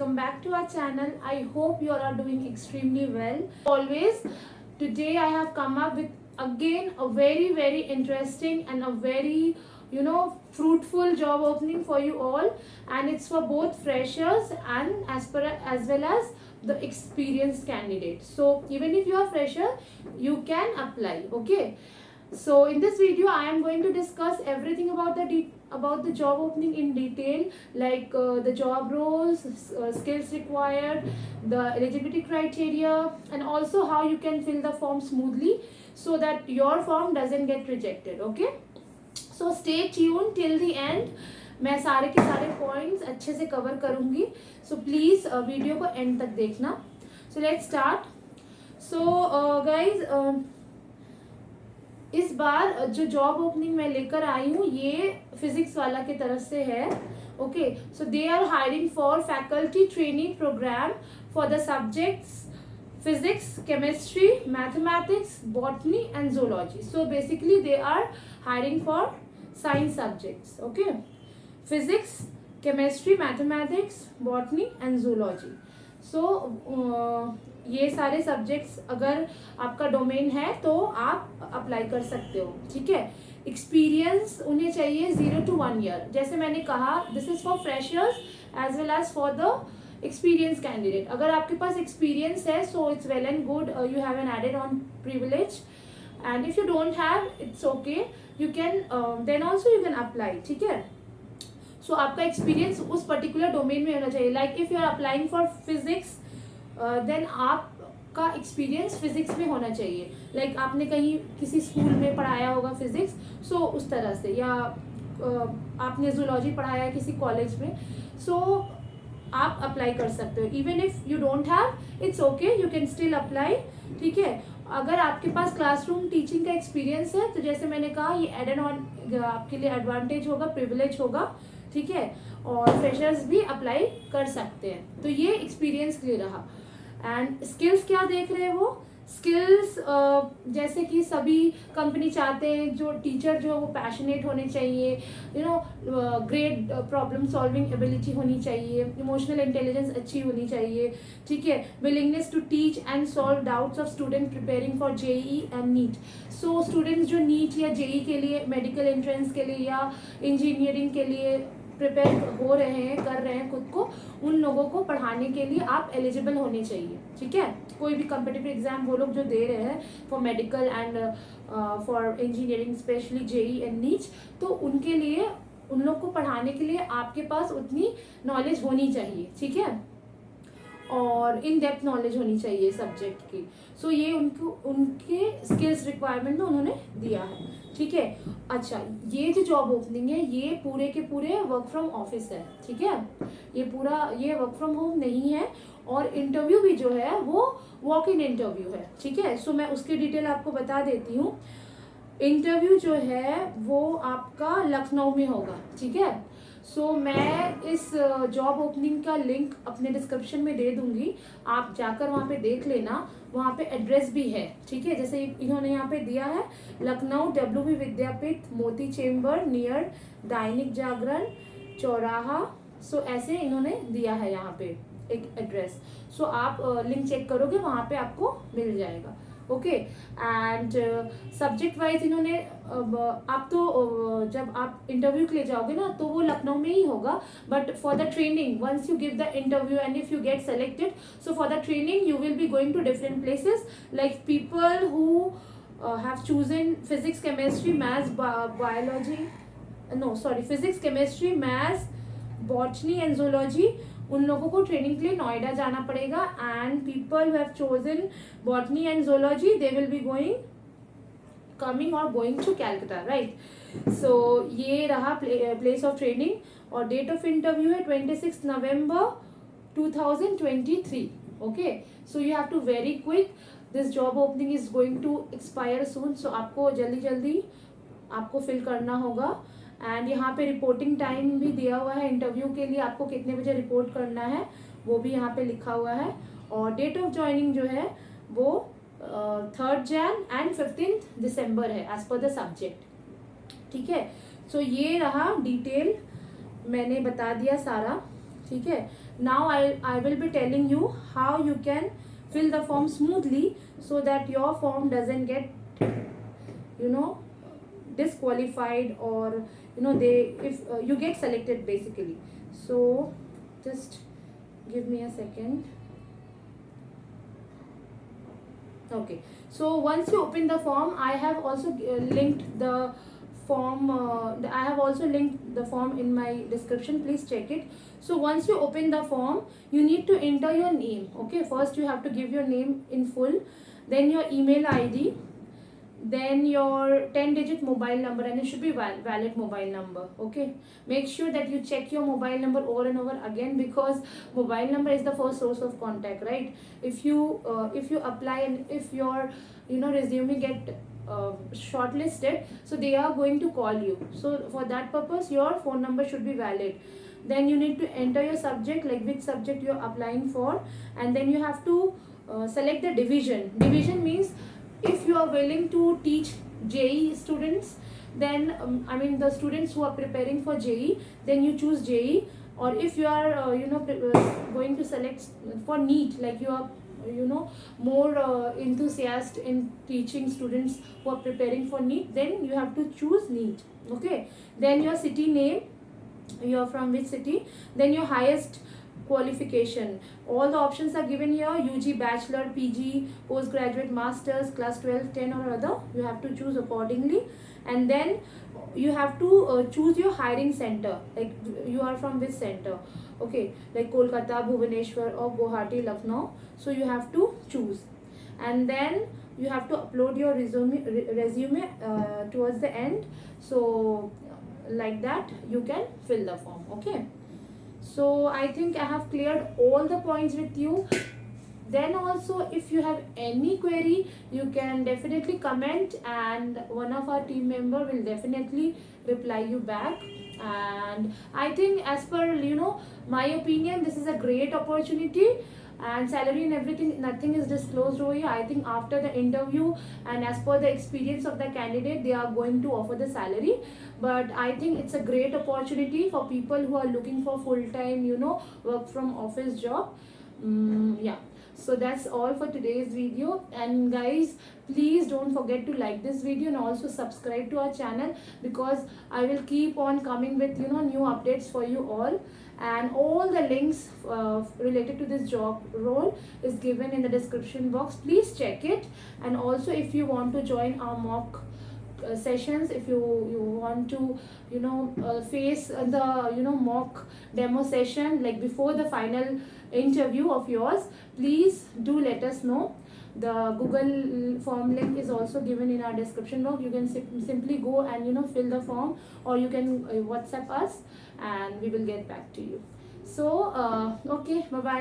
welcome back to our channel. I hope you all are doing extremely well. Always, today I have come up with again a very interesting and a very fruitful job opening for you all, and it's for both freshers and as well as the experienced candidates. So even if you are fresher, you can apply. Okay. So in this video, I am going to discuss everything about the job opening in detail, like the job roles, skills required, the eligibility criteria, and also how you can fill the form smoothly so that your form doesn't get rejected. Okay. So stay tuned till the end. मैं सारे के सारे points अच्छे से cover करूँगी. So please video को and तक देखना. So let's start. So guys, इस बार जो जॉब ओपनिंग मैं लेकर आई हूँ ये फिजिक्स वाला की तरफ से है. Okay, so they are hiring for faculty training program for the subjects physics, chemistry, mathematics, botany and zoology. So basically they are hiring for science subjects. Okay, physics, chemistry, mathematics, botany and zoology. So ये सारे subjects अगर आपका domain है तो आप apply कर सकते हो. ठीक है. एक्सपीरियंस उन्हें चाहिए 0 to 1 year. जैसे मैंने कहा, this is for freshers as well as for the experience candidate. अगर आपके पास एक्सपीरियंस है so it's well and good, you have an added on privilege, and if you don't have it's okay, you can then also you can apply. ठीक है. सो आपका experience उस particular domain में होना चाहिए. Like if you are applying for physics, then आपका experience physics में होना चाहिए. लाइक आपने कहीं किसी स्कूल में पढ़ाया होगा फिजिक्स, सो उस तरह से, या आपने जूलॉजी पढ़ाया किसी कॉलेज में, सो आप अप्लाई कर सकते हो. Even if you don't have, it's okay, you can still apply. ठीक है. अगर आपके पास क्लासरूम टीचिंग का एक्सपीरियंस है तो जैसे मैंने कहा, ये एड ऑन आपके लिए एडवांटेज होगा, प्रिविलेज होगा. ठीक है. और फ्रेशर्स भी अप्लाई कर सकते हैं. तो ये एक्सपीरियंस के लिए रहा. एंड स्किल्स क्या देख रहे हैं वो स्किल्स, जैसे कि सभी कंपनी चाहते हैं जो टीचर जो वो पैशनेट होने चाहिए, ग्रेट प्रॉब्लम सॉल्विंग एबिलिटी होनी चाहिए, इमोशनल इंटेलिजेंस अच्छी होनी चाहिए. ठीक है. Willingness to teach and solve doubts of student preparing for JEE and NEET. So students जो नीट या जेई के लिए, मेडिकल एंट्रेंस के लिए या इंजीनियरिंग के लिए प्रिपेयर हो रहे हैं, कर रहे हैं खुद को, उन लोगों को पढ़ाने के लिए आप एलिजिबल होने चाहिए. ठीक है. कोई भी कम्पिटिटिव एग्जाम वो लोग जो दे रहे हैं for medical and for engineering, specially JEE and NEET, तो उनके लिए, उन लोग को पढ़ाने के लिए आपके पास उतनी नॉलेज होनी चाहिए. ठीक है. और इन डेप्थ नॉलेज होनी चाहिए सब्जेक्ट की. सो ये उनके स्किल्स रिक्वायरमेंट में उन्होंने दिया है. ठीक है. अच्छा, ये जो जॉब ओपनिंग है ये पूरे के पूरे वर्क फ्रॉम ऑफिस है. ठीक है. ये वर्क फ्रॉम होम नहीं है. और इंटरव्यू भी जो है वो वॉक इन इंटरव्यू है. ठीक है. सो मैं उसकी डिटेल आपको बता देती हूँ. इंटरव्यू जो है वो आपका लखनऊ में होगा. ठीक है. सो मैं इस जॉब ओपनिंग का लिंक अपने डिस्क्रिप्शन में दे दूंगी, आप जाकर वहाँ पे देख लेना. वहाँ पे एड्रेस भी है. ठीक है. जैसे इन्होंने यहाँ पे दिया है, लखनऊ WB विद्यापीठ, मोती चेम्बर नियर दैनिक जागरण चौराहा. सो ऐसे इन्होंने दिया है यहाँ पे एक एड्रेस. सो आप लिंक चेक करोगे, वहाँ पे आपको मिल जाएगा. ओके. एंड सब्जेक्ट वाइज इन्होंने, आप तो जब आप इंटरव्यू के लिए जाओगे ना तो वो लखनऊ में ही होगा, but for the training, once you give the interview and if you get selected, so for the training you will be going to different places. Like people who have chosen physics, chemistry, maths, biology, physics, chemistry, maths, botany and zoology, उन लोगों को training के लिए नोएडा जाना पड़ेगा. And people who have chosen botany and zoology, they will be coming और going to Calcutta. Right. So ये रहा प्लेस ऑफ ट्रेनिंग. और डेट ऑफ इंटरव्यू है 26 November 2023. Okay. So you have to very quick, this job opening is going to expire soon. So आपको जल्दी आपको fill करना होगा. एंड यहाँ पे रिपोर्टिंग टाइम भी दिया हुआ है इंटरव्यू के लिए, आपको कितने बजे रिपोर्ट करना है वो भी यहाँ पे लिखा हुआ है. और डेट ऑफ ज्वाइनिंग जो है वो 3rd Jan and 15th December है एज पर द सब्जेक्ट. ठीक है. सो ये रहा डिटेल, मैंने बता दिया सारा. ठीक है. Now I will be telling you how you can fill the form smoothly, so that your form doesn't get, you know, disqualified, or they, if you get selected basically. So just give me a second. Okay, so once you open the form, I have also linked the form, I have also linked the form in my description, please check it. So once you open the form, you need to enter your name. Okay, first you have to give your name in full, then your email ID, then your 10-digit mobile number, and it should be valid mobile number. Okay, make sure that you check your mobile number over and over again, because mobile number is the first source of contact, right? If you apply, and if your resume get shortlisted, so they are going to call you. So for that purpose, your phone number should be valid. Then you need to enter your subject, like which subject you're applying for, and then you have to select the division means, if you are willing to teach JEE students, then I mean the students who are preparing for JEE, then you choose JEE. Or if you are going to select for NEET, like you are more enthusiast in teaching students who are preparing for NEET, then you have to choose NEET. Okay, then your city name, you are from which city, then your highest qualification. All the options are given here: UG, bachelor, PG, postgraduate, masters, class 12, 10 or other. You have to choose accordingly. And then you have to choose your hiring center, like you are from which center. Okay, like Kolkata, Bhubaneswar or Guwahati, Lucknow. So you have to choose. And then you have to upload your resume towards the end. So like that you can fill the form. Okay, so I think I have cleared all the points with you. Then also, if you have any query, you can definitely comment, and one of our team member will definitely reply you back. And I think, as per my opinion, this is a great opportunity. And salary and everything, nothing is disclosed over here. I think after the interview, and as per the experience of the candidate, they are going to offer the salary. But I think it's a great opportunity for people who are looking for full-time work from office job. Yeah, so that's all for today's video. And guys, please don't forget to like this video, and also subscribe to our channel, because I will keep on coming with new updates for you all. And all the links related to this job role is given in the description box. Please check it. And also, if you want to join our mock sessions, if you want to face the mock demo session, like before the final interview of yours, please do let us know. The Google form link is also given in our description box. You can simply go and fill the form, or you can WhatsApp us, and we will get back to you. So okay, bye bye.